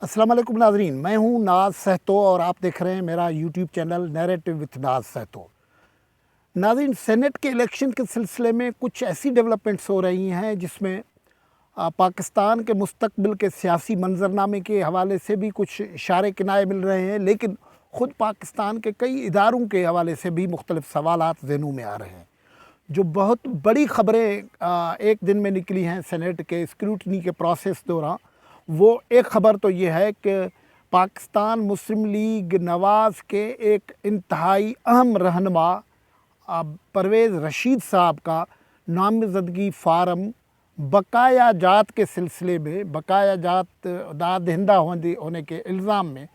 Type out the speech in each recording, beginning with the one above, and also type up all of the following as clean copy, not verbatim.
अस्सलाम वालेकुम नाज़रीन, मैं हूं नाज सहतो और आप देख रहे हैं मेरा यूट्यूब चैनल नैरेटिव विथ नाज सहतो। नाज़रीन, सेनेट के इलेक्शन के सिलसिले में कुछ ऐसी डेवलपमेंट्स हो रही हैं जिसमें पाकिस्तान के मुस्तकबिल के सियासी मंजरनामे के हवाले से भी कुछ इशारे किनारे मिल रहे हैं, लेकिन ख़ुद पाकिस्तान के कई इदारों के हवाले से भी मुख्तलिफ सवालात ज़हनों में आ रहे हैं। जो बहुत बड़ी ख़बरें एक दिन में निकली हैं सेनेट के स्क्रूटनी के प्रोसेस दौरान, वो एक ख़बर तो ये है कि पाकिस्तान मुस्लिम लीग नवाज़ के एक इंतहाई अहम रहनुमा परवेज़ रशीद साहब का नामज़दगी फार्म बकाया जात के सिलसिले में बकाया जात दादहिंदा होने के इल्ज़ाम में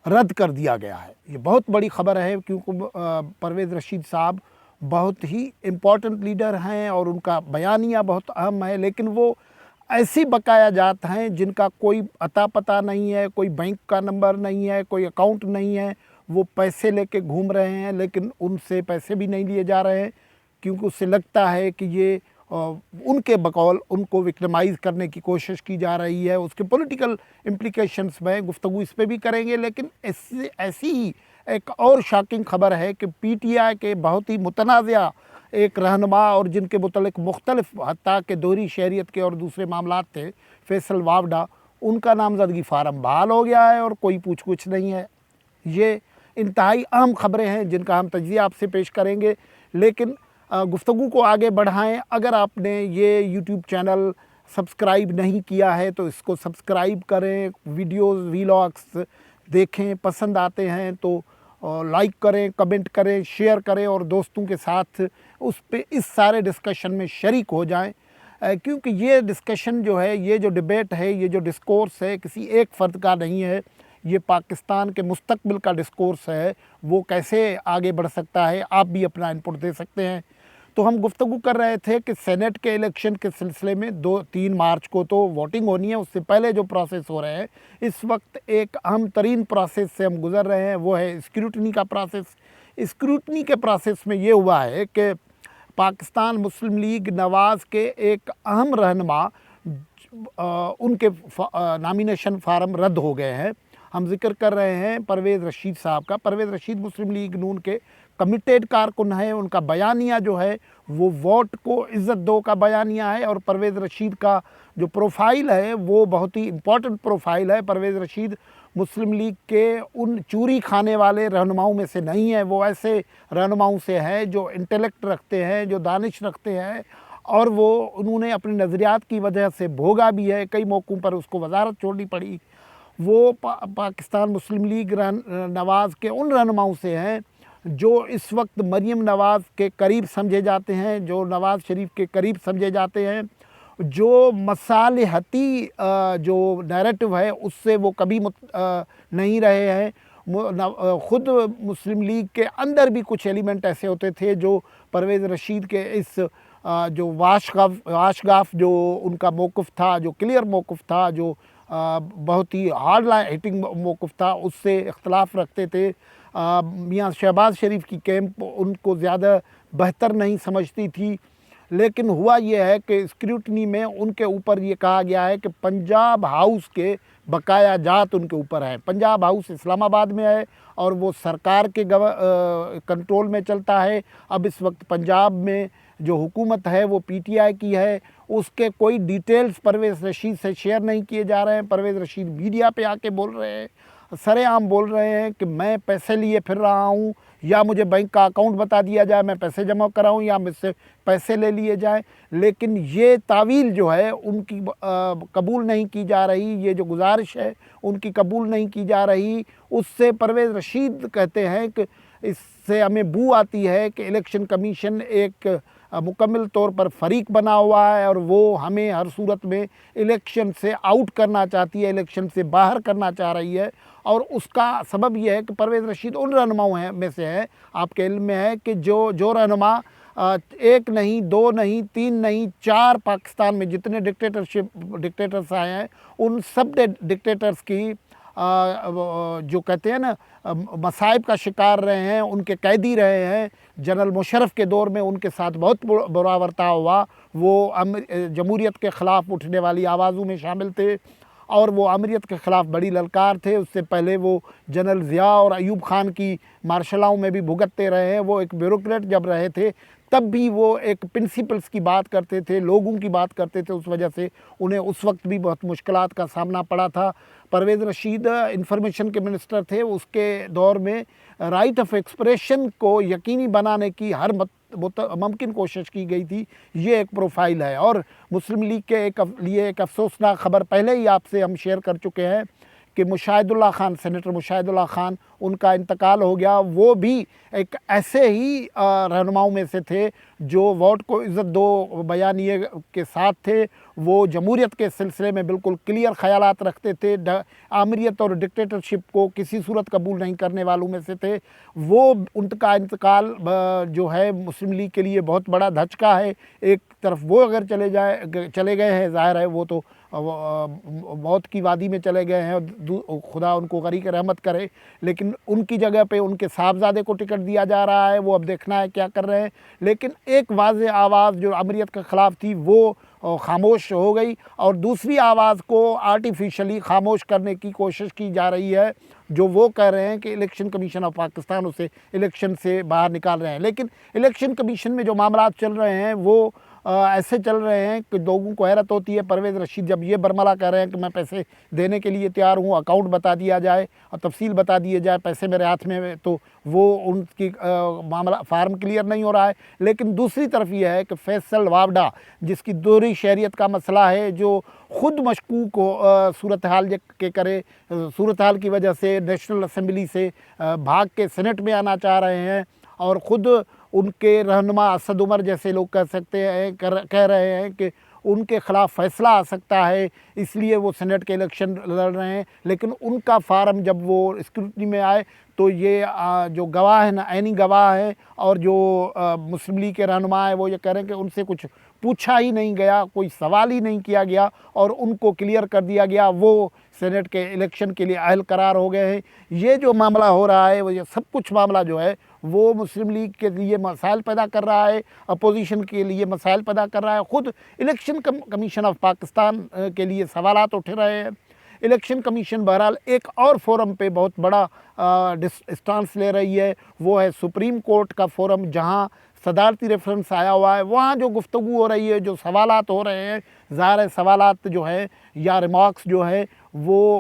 रद्द कर दिया गया है। ये बहुत बड़ी ख़बर है क्योंकि परवेज़ रशीद साहब बहुत ही इम्पोर्टेंट लीडर हैं और उनका बयानिया बहुत अहम है, लेकिन वो ऐसी बकाया जात हैं जिनका कोई अता पता नहीं है, कोई बैंक का नंबर नहीं है, कोई अकाउंट नहीं है। वो पैसे लेके घूम रहे हैं, लेकिन उनसे पैसे भी नहीं लिए जा रहे हैं क्योंकि उससे लगता है कि ये उनके बकौल उनको विक्टिमाइज़ करने की कोशिश की जा रही है। उसके पॉलिटिकल इम्प्लिकेशंस में गुफ्तगू इस पे भी करेंगे, लेकिन ऐसी ही एक और शॉकिंग ख़बर है कि पीटीआई के बहुत ही मुतनाज़ा एक रहनुमा और जिनके मुतल्लिक़ मुख्तलिफ हत्ता के दोहरी शहरियत के और दूसरे मामलात थे, फैसल वावडा, उनका नामज़दगी फार्म बहाल हो गया है और कोई पूछ कुछ नहीं है। ये इंतहाई अहम ख़बरें हैं जिनका हम तज्ज़िया आपसे पेश करेंगे, लेकिन गुफ्तगू को आगे बढ़ाएं। अगर आपने ये यूट्यूब चैनल सब्सक्राइब नहीं किया है तो इसको सब्सक्राइब करें, वीडियोज़ वीलॉग्स देखें, पसंद आते हैं तो लाइक करें, कमेंट करें, शेयर करें और दोस्तों के साथ उस पे इस सारे डिस्कशन में शरीक हो जाएं, क्योंकि ये डिस्कशन जो है, ये जो डिबेट है, ये जो डिस्कोर्स है, किसी एक फ़र्द का नहीं है। ये पाकिस्तान के मुस्तकबिल का डिस्कोर्स है। वो कैसे आगे बढ़ सकता है, आप भी अपना इनपुट दे सकते हैं। तो हम गुफ्तगू कर रहे थे कि सेनेट के इलेक्शन के सिलसिले में 2-3 मार्च को तो वोटिंग होनी है, उससे पहले जो प्रोसेस हो रहे हैं, इस वक्त एक अहम तरीन प्रोसेस से हम गुज़र रहे हैं, वो है स्क्रूटनी का प्रोसेस। स्क्रूटनी के प्रोसेस में ये हुआ है कि पाकिस्तान मुस्लिम लीग नवाज़ के एक अहम रहनुमा उनके नामिनेशन फार्म रद्द हो गए हैं। हम जिक्र कर रहे हैं परवेज़ रशीद साहब का। परवेज़ रशीद मुस्लिम लीग नून के कमिटेड कारकुन है। उनका बयानिया जो है वो वोट को इज़्ज़त दो का बयानिया है और परवेज़ रशीद का जो प्रोफाइल है वो बहुत ही इम्पोर्टेंट प्रोफाइल है। परवेज़ रशीद मुस्लिम लीग के उन चूरी खाने वाले रहनुमाओं में से नहीं है, वो ऐसे रहनुमाओं से है जो इंटेलेक्ट रखते हैं, जो दानिश रखते हैं, और वो उन्होंने अपने नज़रियात की वजह से भोगा भी है। कई मौक़ों पर उसको वजारत छोड़नी पड़ी। वो पाकिस्तान मुस्लिम लीग नवाज़ के उन रहनुमाओं से हैं जो इस वक्त मरीम नवाज़ के करीब समझे जाते हैं, जो नवाज़ शरीफ के करीब समझे जाते हैं, जो मसालहती जो नैरेटिव है उससे वो कभी नहीं रहे हैं। ख़ुद मुस्लिम लीग के अंदर भी कुछ एलिमेंट ऐसे होते थे जो परवेज़ रशीद के इस जो वाशगाफ जो उनका मौक़िफ़ था, जो क्लियर मौक़िफ़ था, जो बहुत ही हार्ड लाइन हिटिंग मौक़िफ़ था, उससे इख्तलाफ रखते थे। मियाँ शहबाज शरीफ की कैंप उनको ज़्यादा बेहतर नहीं समझती थी, लेकिन हुआ ये है कि स्क्रूटनी में उनके ऊपर ये कहा गया है कि पंजाब हाउस के बकाया जात उनके ऊपर है। पंजाब हाउस इस्लामाबाद में है और वो सरकार के कंट्रोल में चलता है। अब इस वक्त पंजाब में जो हुकूमत है वो पीटीआई की है। उसके कोई डिटेल्स परवेज़ रशीद से शेयर नहीं किए जा रहे हैं। परवेज़ रशीद मीडिया पे आके बोल रहे हैं, सरेआम बोल रहे हैं कि मैं पैसे लिए फिर रहा हूँ, या मुझे बैंक का अकाउंट बता दिया जाए, मैं पैसे जमा कराऊँ, या मुझसे पैसे ले लिए जाएं। लेकिन ये तावील जो है उनकी कबूल नहीं की जा रही। ये जो गुजारिश है उनकी कबूल नहीं की जा रही। उससे परवेज़ रशीद कहते हैं कि इससे हमें बू आती है कि इलेक्शन कमीशन एक मुकम्मल तौर पर फ़रीक बना हुआ है और वो हमें हर सूरत में इलेक्शन से आउट करना चाहती है, इलेक्शन से बाहर करना चाह रही है। और उसका सबब यह है कि परवेज़ रशीद उन रहनुमाओं में से है, आपके इल्म में है कि जो रहनुमा एक नहीं, 2 नहीं, 3 नहीं, 4 पाकिस्तान में जितने डिक्टेटर्स आए हैं उन सब डिक्टेटर्स की जो कहते हैं ना मसाइब का शिकार रहे हैं, उनके कैदी रहे हैं। जनरल मुशर्रफ के दौर में उनके साथ बहुत बुरा बर्ताव हुआ। वो जमहूरियत के ख़िलाफ़ उठने वाली आवाज़ों में शामिल थे اور وہ آمریت کے خلاف بڑی للکار تھے. اس سے پہلے وہ جنرل ضیاء اور ایوب خان کی مارشلاؤں میں بھی بھگتتے رہے ہیں. وہ ایک بیوروکریٹ جب رہے تھے تب بھی وہ ایک پرنسپلز کی بات کرتے تھے, لوگوں کی بات کرتے تھے. اس وجہ سے انہیں اس وقت بھی بہت مشکلات کا سامنا پڑا تھا. پرویز رشید انفارمیشن کے منسٹر تھے. اس کے دور میں رائٹ آف ایکسپریشن کو یقینی بنانے کی ہر ممکن کوشش کی گئی تھی. یہ ایک پروفائل ہے. اور مسلم لیگ کے لیے ایک افسوسناک خبر پہلے ہی آپ سے ہم شیئر کر چکے ہیں کہ مشاہد اللہ خان, سینیٹر مشاہد اللہ خان, ان کا انتقال ہو گیا. وہ بھی ایک ایسے ہی رہنماؤں میں سے تھے جو ووٹ کو عزت دو بیانیے کے ساتھ تھے. وہ جمہوریت کے سلسلے میں بالکل کلیئر خیالات رکھتے تھے. آمریت اور ڈکٹیٹرشپ کو کسی صورت قبول نہیں کرنے والوں میں سے تھے. وہ ان کا انتقال جو ہے مسلم لیگ کے لیے بہت بڑا دھچکا ہے. ایک طرف وہ اگر چلے گئے ہیں, ظاہر ہے وہ تو موت کی وادی میں چلے گئے ہیں, خدا ان کو غریق رحمت کرے, لیکن ان کی جگہ پہ ان کے صاحبزادے کو ٹکٹ دیا جا رہا ہے. وہ اب دیکھنا ہے کیا کر رہے ہیں. لیکن ایک واضح آواز جو آمریت کے خلاف تھی وہ خاموش ہو گئی, اور دوسری آواز کو آرٹیفیشلی خاموش کرنے کی کوشش کی جا رہی ہے, جو وہ کہہ رہے ہیں کہ الیکشن کمیشن آف پاکستان اسے الیکشن سے باہر نکال رہے ہیں. لیکن الیکشن کمیشن میں جو معاملات چل رہے ہیں وہ ایسے چل رہے ہیں کہ لوگوں کو حیرت ہوتی ہے. پرویز رشید جب یہ برملا کہہ رہے ہیں کہ میں پیسے دینے کے لیے تیار ہوں, اکاؤنٹ بتا دیا جائے اور تفصیل بتا دیے جائے, پیسے میرے ہاتھ میں, تو وہ ان کی معاملہ فارم کلیئر نہیں ہو رہا ہے. لیکن دوسری طرف یہ ہے کہ فیصل وابڈا, جس کی دوہری شہریت کا مسئلہ ہے, جو خود مشکوک ہو صورتحال صورتحال کی وجہ سے نیشنل اسمبلی سے بھاگ کے سینٹ میں آنا چاہ رہے ہیں, اور خود ان کے رہنما اسد عمر جیسے لوگ کہہ رہے ہیں کہ ان کے خلاف فیصلہ آ سکتا ہے, اس لیے وہ سینٹ کے الیکشن لڑ رہے ہیں. لیکن ان کا فارم جب وہ اسکروٹنی میں آئے تو یہ جو گواہ ہیں, عینی گواہ ہیں, اور جو مسلم لیگ کے رہنما ہیں, وہ یہ کہہ رہے ہیں کہ ان سے کچھ پوچھا ہی نہیں گیا, کوئی سوال ہی نہیں کیا گیا, اور ان کو کلیئر کر دیا گیا, وہ سینٹ کے الیکشن کے لیے اہل قرار ہو گئے ہیں. یہ جو معاملہ ہو رہا ہے, وہ یہ سب کچھ معاملہ جو ہے وہ مسلم لیگ کے لیے مسائل پیدا کر رہا ہے, اپوزیشن کے لیے مسائل پیدا کر رہا ہے. خود الیکشن کمیشن آف پاکستان کے لیے سوالات اٹھ رہے ہیں. الیکشن کمیشن بہرحال ایک اور فورم پہ بہت بڑا اسٹانس لے رہی ہے, وہ ہے سپریم کورٹ کا فورم, جہاں صدارتی ریفرنس آیا ہوا ہے. وہاں جو گفتگو ہو رہی ہے, جو سوالات ہو رہے ہیں, ظاہر ہے سوالات جو ہیں یا ریمارکس جو ہے وہ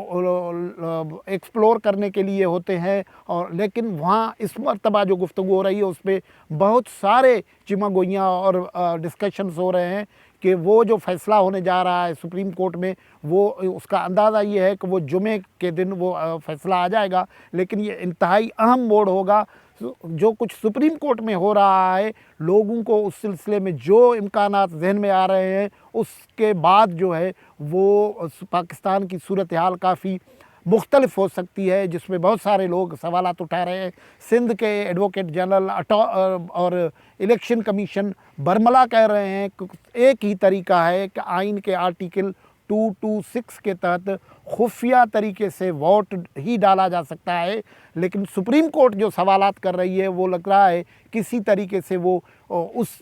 ایکسپلور کرنے کے لیے ہوتے ہیں, اور لیکن وہاں اس مرتبہ جو گفتگو ہو رہی ہے اس پہ بہت سارے چیمہ گوئیاں اور ڈسکشنز ہو رہے ہیں کہ وہ جو فیصلہ ہونے جا رہا ہے سپریم کورٹ میں, وہ اس کا اندازہ یہ ہے کہ وہ جمعے کے دن وہ فیصلہ آ جائے گا. لیکن یہ انتہائی اہم موڑ ہوگا. جو کچھ سپریم کورٹ میں ہو رہا ہے, لوگوں کو اس سلسلے میں جو امکانات ذہن میں آ رہے ہیں, اس کے بعد جو ہے وہ پاکستان کی صورتحال کافی مختلف ہو سکتی ہے, جس میں بہت سارے لوگ سوالات اٹھا رہے ہیں. سندھ کے ایڈوکیٹ جنرل اور الیکشن کمیشن برملا کہہ رہے ہیں کہ ایک ہی طریقہ ہے کہ آئین کے آرٹیکل 226 کے تحت خفیہ طریقے سے ووٹ ہی ڈالا جا سکتا ہے. لیکن سپریم کورٹ جو سوالات کر رہی ہے, وہ لگ رہا ہے کسی طریقے سے وہ اس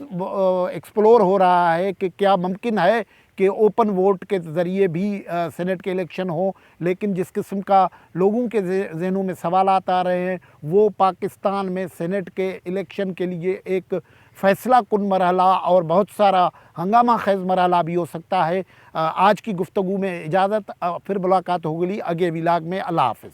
ایکسپلور ہو رہا ہے کہ کیا ممکن ہے کہ اوپن ووٹ کے ذریعے بھی سینٹ کے الیکشن ہو. لیکن جس قسم کا لوگوں کے ذہنوں میں سوالات آ رہے ہیں, وہ پاکستان میں سینٹ کے الیکشن کے لیے ایک فیصلہ کن مرحلہ اور بہت سارا ہنگامہ خیز مرحلہ بھی ہو سکتا ہے. آج کی گفتگو میں اجازت, پھر ملاقات ہوگی اگلے ولاگ میں. اللہ حافظ.